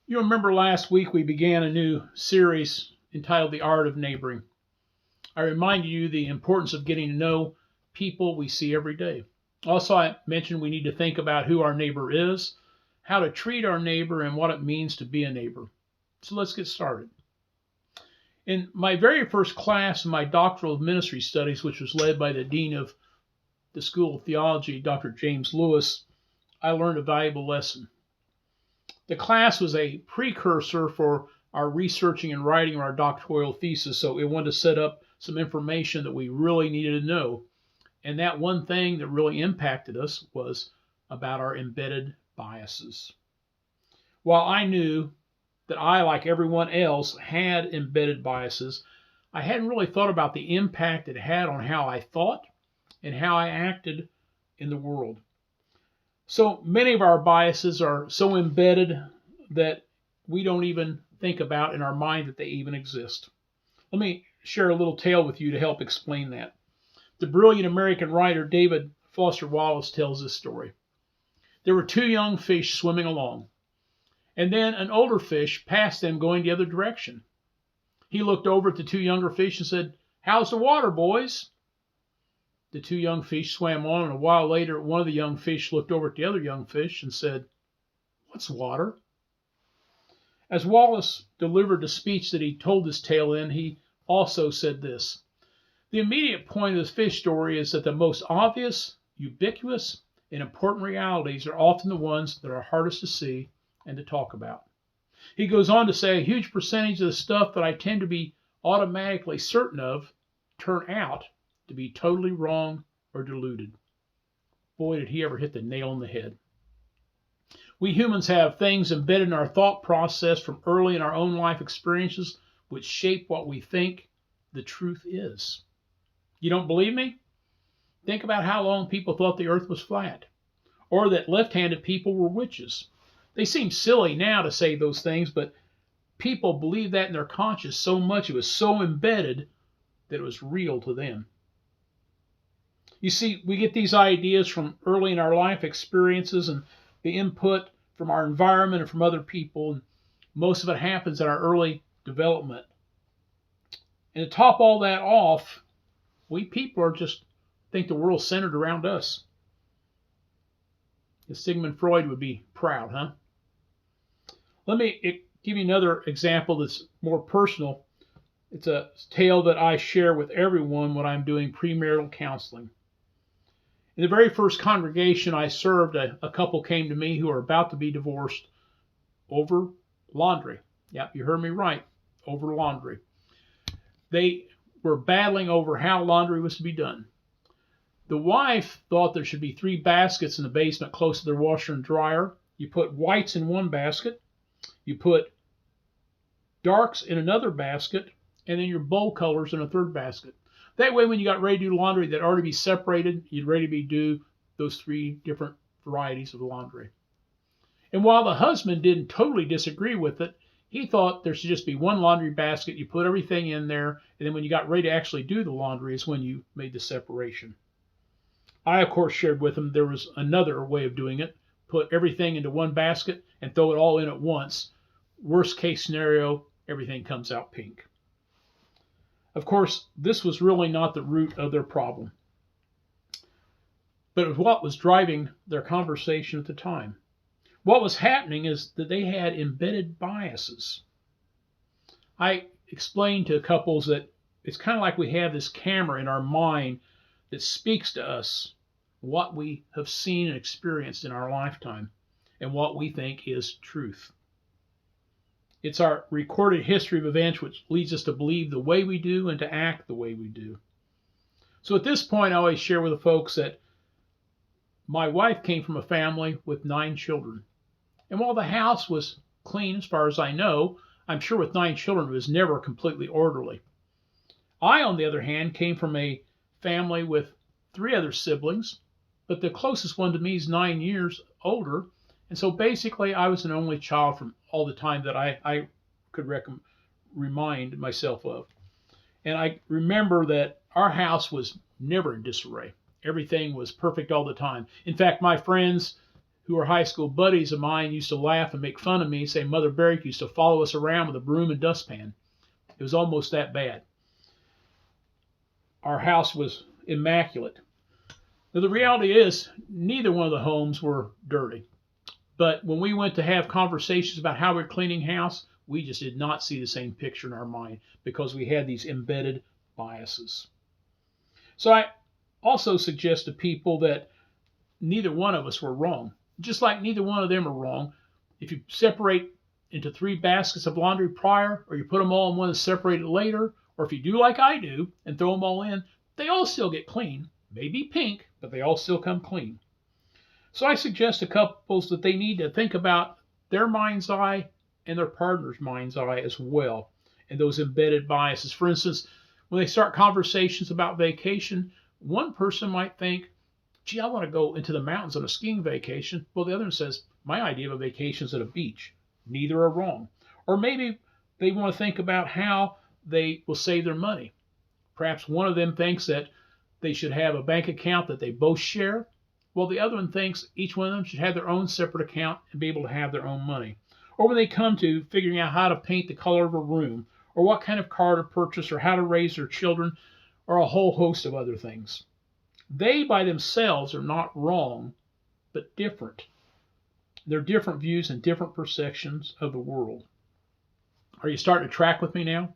You remember last week we began a new series entitled The Art of Neighboring. I reminded you the importance of getting to know people we see every day. Also, I mentioned we need to think about who our neighbor is, how to treat our neighbor, and what it means to be a neighbor. So let's get started. In my very first class in my doctoral of ministry studies, which was led by the dean of the School of Theology, Dr. James Lewis, I learned a valuable lesson. The class was a precursor for our researching and writing our doctoral thesis, so it wanted to set up some information that we really needed to know. And that one thing that really impacted us was about our embedded biases. While I knew that I, like everyone else, had embedded biases, I hadn't really thought about the impact it had on how I thought and how I acted in the world. So many of our biases are so embedded that we don't even think about in our mind that they even exist. Let me share a little tale with you to help explain that. The brilliant American writer David Foster Wallace tells this story. There were two young fish swimming along, and then an older fish passed them going the other direction. He looked over at the two younger fish and said, "How's the water, boys?" The two young fish swam on, and a while later one of the young fish looked over at the other young fish and said, "What's water?" As Wallace delivered the speech that he told this tale in, he also said this. The immediate point of this fish story is that the most obvious, ubiquitous, and important realities are often the ones that are hardest to see and to talk about. He goes on to say a huge percentage of the stuff that I tend to be automatically certain of turn out to be totally wrong or deluded. Boy, did he ever hit the nail on the head. We humans have things embedded in our thought process from early in our own life experiences which shape what we think the truth is. You don't believe me? Think about how long people thought the earth was flat, or that left-handed people were witches. They seem silly now to say those things, but people believed that in their conscience so much, it was so embedded that it was real to them. You see, we get these ideas from early in our life experiences and the input from our environment and from other people, and most of it happens in our early development. And to top all that off, we people are just think the world's centered around us. Sigmund Freud would be proud, huh? Let me give you another example that's more personal. It's a tale that I share with everyone when I'm doing premarital counseling. In the very first congregation I served, a couple came to me who are about to be divorced over laundry. Yep, you heard me right, over laundry. They were battling over how laundry was to be done. The wife thought there should be 3 baskets in the basement close to their washer and dryer. You put whites in one basket, you put darks in another basket, and then your bowl colors in a third basket. That way, when you got ready to do laundry that already be separated, you'd ready to do those 3 different varieties of laundry. And while the husband didn't totally disagree with it, he thought there should just be one laundry basket. You put everything in there, and then when you got ready to actually do the laundry is when you made the separation. I, of course, shared with him there was another way of doing it. Put everything into one basket and throw it all in at once. Worst case scenario, everything comes out pink. Of course, this was really not the root of their problem, but it was what was driving their conversation at the time. What was happening is that they had embedded biases. I explained to couples that it's kind of like we have this camera in our mind that speaks to us what we have seen and experienced in our lifetime and what we think is truth. It's our recorded history of events which leads us to believe the way we do and to act the way we do. So at this point, I always share with the folks that my wife came from a family with 9 children. And while the house was clean as far as I know, I'm sure with 9 children it was never completely orderly. I, on the other hand, came from a family with 3 other siblings, but the closest one to me is 9 years older. And so basically, I was an only child from all the time that I could remind myself of. And I remember that our house was never in disarray. Everything was perfect all the time. In fact, my friends who were high school buddies of mine used to laugh and make fun of me, saying Mother Barrick used to follow us around with a broom and dustpan. It was almost that bad. Our house was immaculate. Now, the reality is, neither one of the homes were dirty. But when we went to have conversations about how we're cleaning house, we just did not see the same picture in our mind because we had these embedded biases. So I also suggest to people that neither one of us were wrong. Just like neither one of them are wrong. If you separate into 3 baskets of laundry prior, or you put them all in one and separate it later, or if you do like I do and throw them all in, they all still get clean. Maybe pink, but they all still come clean. So I suggest to couples that they need to think about their mind's eye and their partner's mind's eye as well, and those embedded biases. For instance, when they start conversations about vacation, one person might think, gee, I want to go into the mountains on a skiing vacation. Well, the other one says, my idea of a vacation is at a beach. Neither are wrong. Or maybe they want to think about how they will save their money. Perhaps one of them thinks that they should have a bank account that they both share, while the other one thinks each one of them should have their own separate account and be able to have their own money. Or when they come to figuring out how to paint the color of a room, or what kind of car to purchase, or how to raise their children, or a whole host of other things. They by themselves are not wrong, but different. They're different views and different perceptions of the world. Are you starting to track with me now?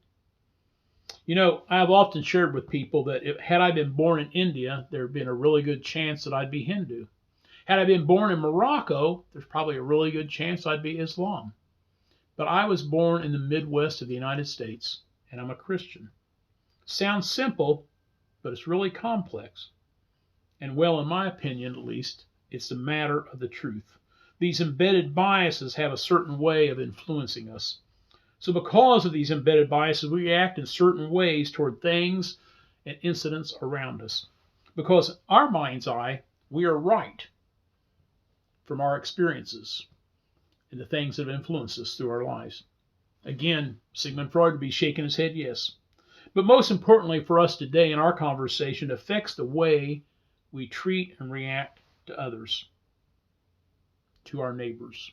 You know, I've often shared with people that had I been born in India, there had been a really good chance that I'd be Hindu. Had I been born in Morocco, there's probably a really good chance I'd be Islam. But I was born in the Midwest of the United States, and I'm a Christian. Sounds simple, but it's really complex. And well, in my opinion at least, it's a matter of the truth. These embedded biases have a certain way of influencing us. So because of these embedded biases, we react in certain ways toward things and incidents around us. Because our mind's eye, we are right from our experiences and the things that have influenced us through our lives. Again, Sigmund Freud would be shaking his head yes. But most importantly for us today in our conversation, it affects the way we treat and react to others, to our neighbors.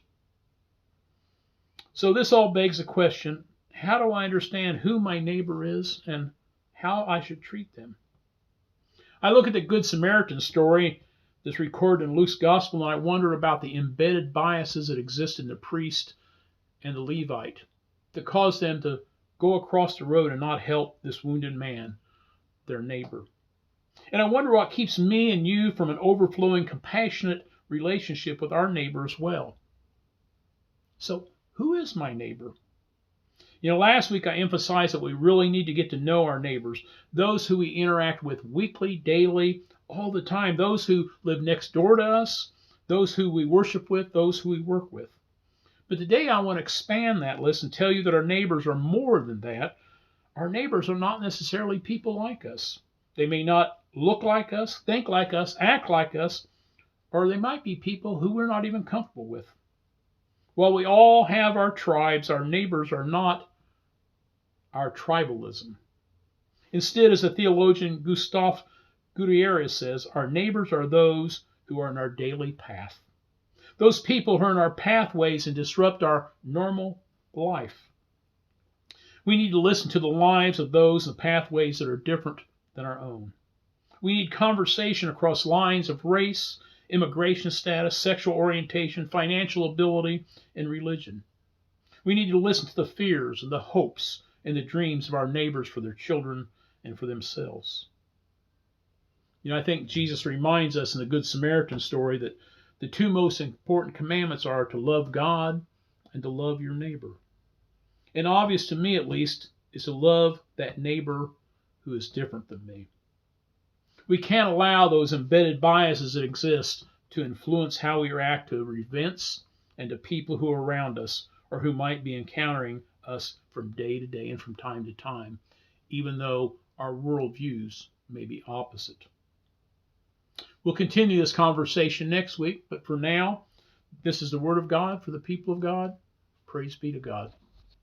So this all begs the question, how do I understand who my neighbor is and how I should treat them? I look at the Good Samaritan story that's recorded in Luke's Gospel, and I wonder about the embedded biases that exist in the priest and the Levite that cause them to go across the road and not help this wounded man, their neighbor. And I wonder what keeps me and you from an overflowing, compassionate relationship with our neighbor as well. So, who is my neighbor? You know, last week I emphasized that we really need to get to know our neighbors, those who we interact with weekly, daily, all the time, those who live next door to us, those who we worship with, those who we work with. But today I want to expand that list and tell you that our neighbors are more than that. Our neighbors are not necessarily people like us. They may not look like us, think like us, act like us, or they might be people who we're not even comfortable with. While we all have our tribes, our neighbors are not our tribalism. Instead, as the theologian Gustave Gutierrez says, our neighbors are those who are in our daily path. Those people who are in our pathways and disrupt our normal life. We need to listen to the lives of those in the pathways that are different than our own. We need conversation across lines of race, immigration status, sexual orientation, financial ability, and religion. We need to listen to the fears and the hopes and the dreams of our neighbors for their children and for themselves. You know, I think Jesus reminds us in the Good Samaritan story that the 2 most important commandments are to love God and to love your neighbor. And obvious to me, at least, is to love that neighbor who is different than me. We can't allow those embedded biases that exist to influence how we react to events and to people who are around us or who might be encountering us from day to day and from time to time, even though our worldviews may be opposite. We'll continue this conversation next week, but for now, this is the Word of God for the people of God. Praise be to God.